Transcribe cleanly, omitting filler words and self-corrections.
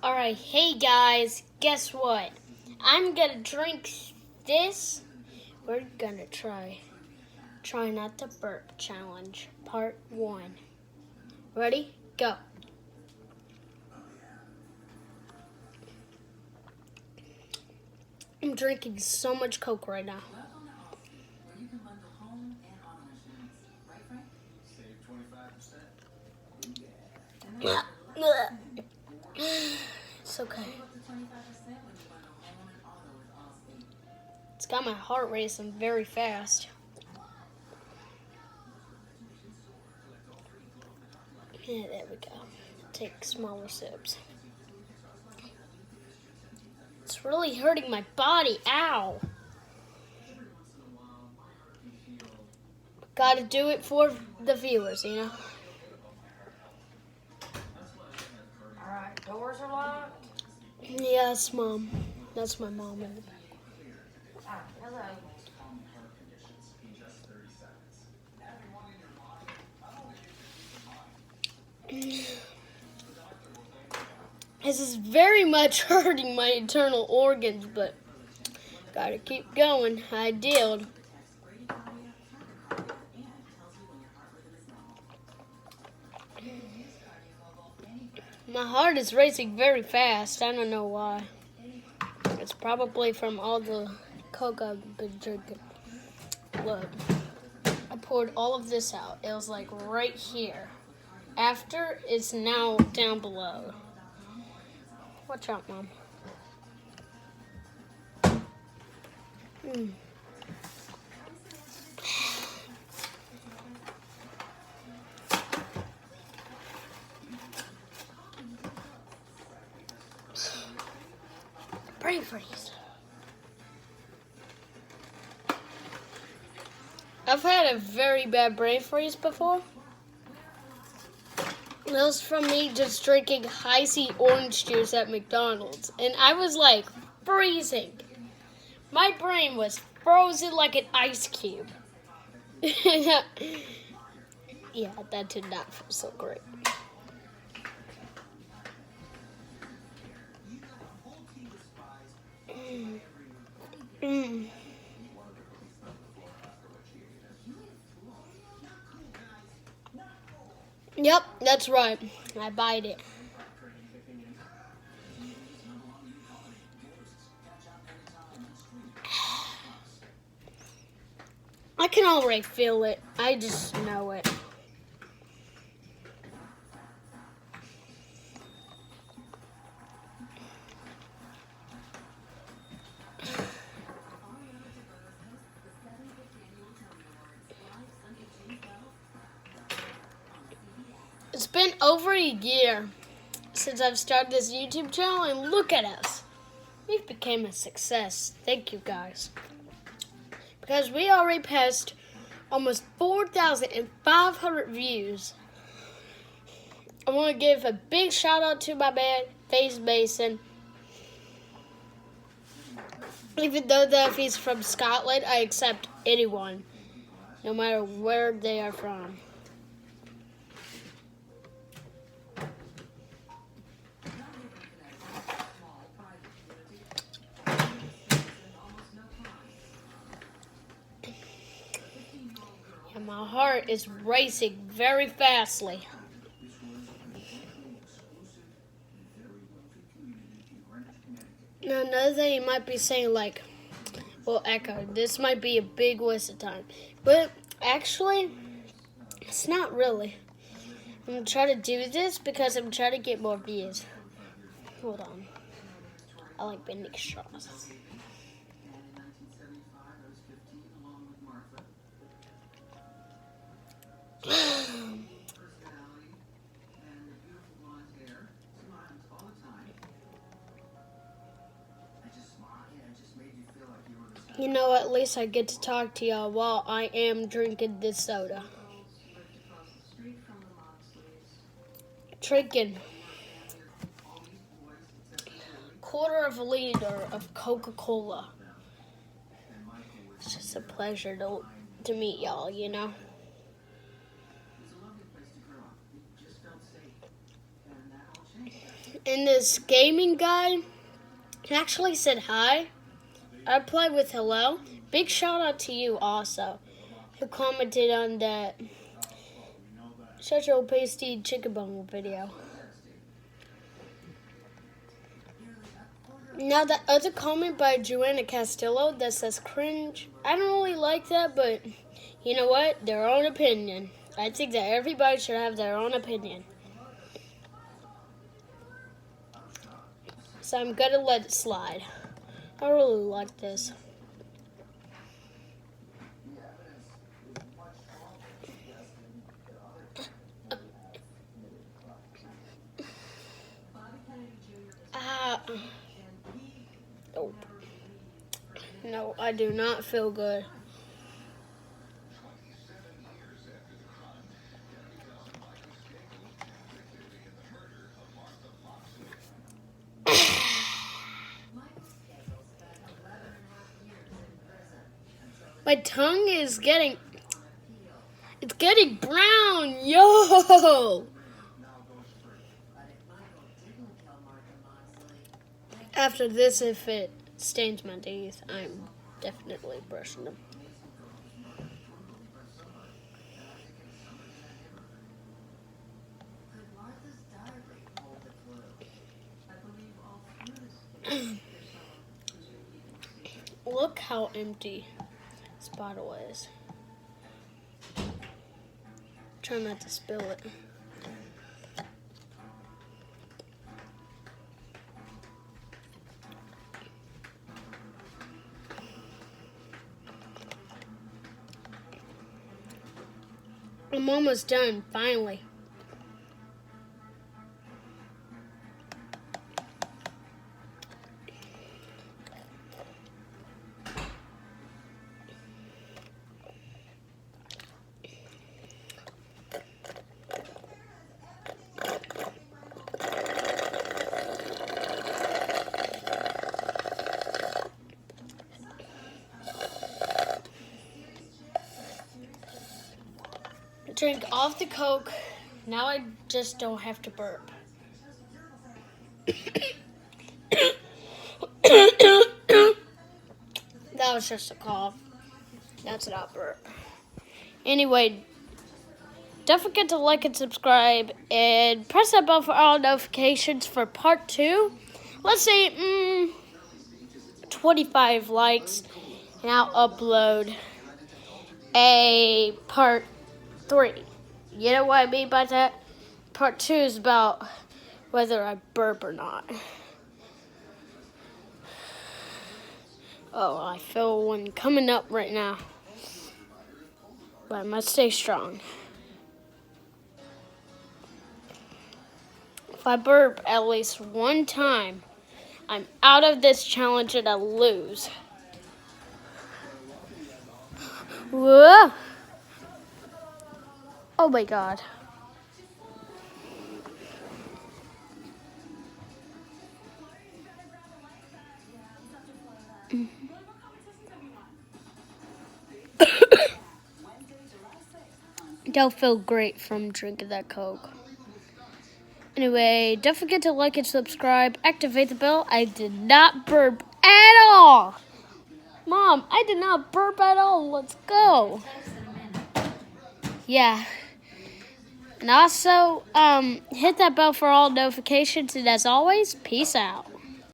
Alright, hey guys, guess what? I'm gonna drink this. We're gonna try not to burp challenge, part 1. Ready? Go. I'm drinking so much Coke right now. It's okay. It's got my heart racing very fast. Yeah, there we go. Take smaller sips. It's really hurting my body. Ow. Gotta do it for the viewers, you know? Alright, doors are locked. Yes, Mom. That's my mom in the back. Ah, hello. This is very much hurting my internal organs, but gotta keep going. I did. My heart is racing very fast. I don't know why. It's probably from all the Coke I've been drinking. Look, I poured all of this out. It was like right here. After, it's now down below. Watch out, Mom. Brain freeze. I've had a very bad brain freeze before. It was from me just drinking icy orange juice at McDonald's. And I was like freezing. My brain was frozen like an ice cube. Yeah, that did not feel so great. Yep, that's right. I bite it. I can already feel it. I just know it. It's been over a year since I've started this YouTube channel, and look at us. We've become a success. Thank you, guys. Because we already passed almost 4,500 views. I want to give a big shout out to my man, Face Mason. Even though that if he's from Scotland, I accept anyone, no matter where they are from. And my heart is racing very fastly. Now, another thing you might be saying, like, well, Echo, this might be a big waste of time. But actually, it's not really. I'm going to try to do this because I'm trying to get more views. Hold on. I like bending straws. You know, at least I get to talk to y'all while I am drinking this soda. Drinking quarter of a liter of Coca-Cola. It's just a pleasure to meet y'all, you know. And this gaming guy actually said hi. I replied with hello. Big shout out to you also, who commented on that Central Pasty Chicken Bone video. Now that other comment by Joanna Castillo that says cringe, I don't really like that, but you know what? Their own opinion. I think that everybody should have their own opinion. So I'm gonna let it slide. I really like this. Nope. No, I do not feel good. My tongue is getting brown, yo! After this, if it stains my teeth, I'm definitely brushing them. Look how empty this bottle is. Try not to spill it. I'm almost done, finally. Drink off the Coke. Now I just don't have to burp. That was just a cough. That's not burp. Anyway, don't forget to like and subscribe and press that bell for all notifications for part 2. Let's say 25 likes and I'll upload a part 3. You know what I mean by that? Part 2 is about whether I burp or not. Oh, I feel one coming up right now. But I must stay strong. If I burp at least one time, I'm out of this challenge and I lose. Whoa! Oh my God. Don't feel great from drinking that Coke. Anyway, don't forget to like and subscribe. Activate the bell. I did not burp at all. Mom, I did not burp at all. Let's go. Yeah. And also, hit that bell for all notifications. And as always, peace out.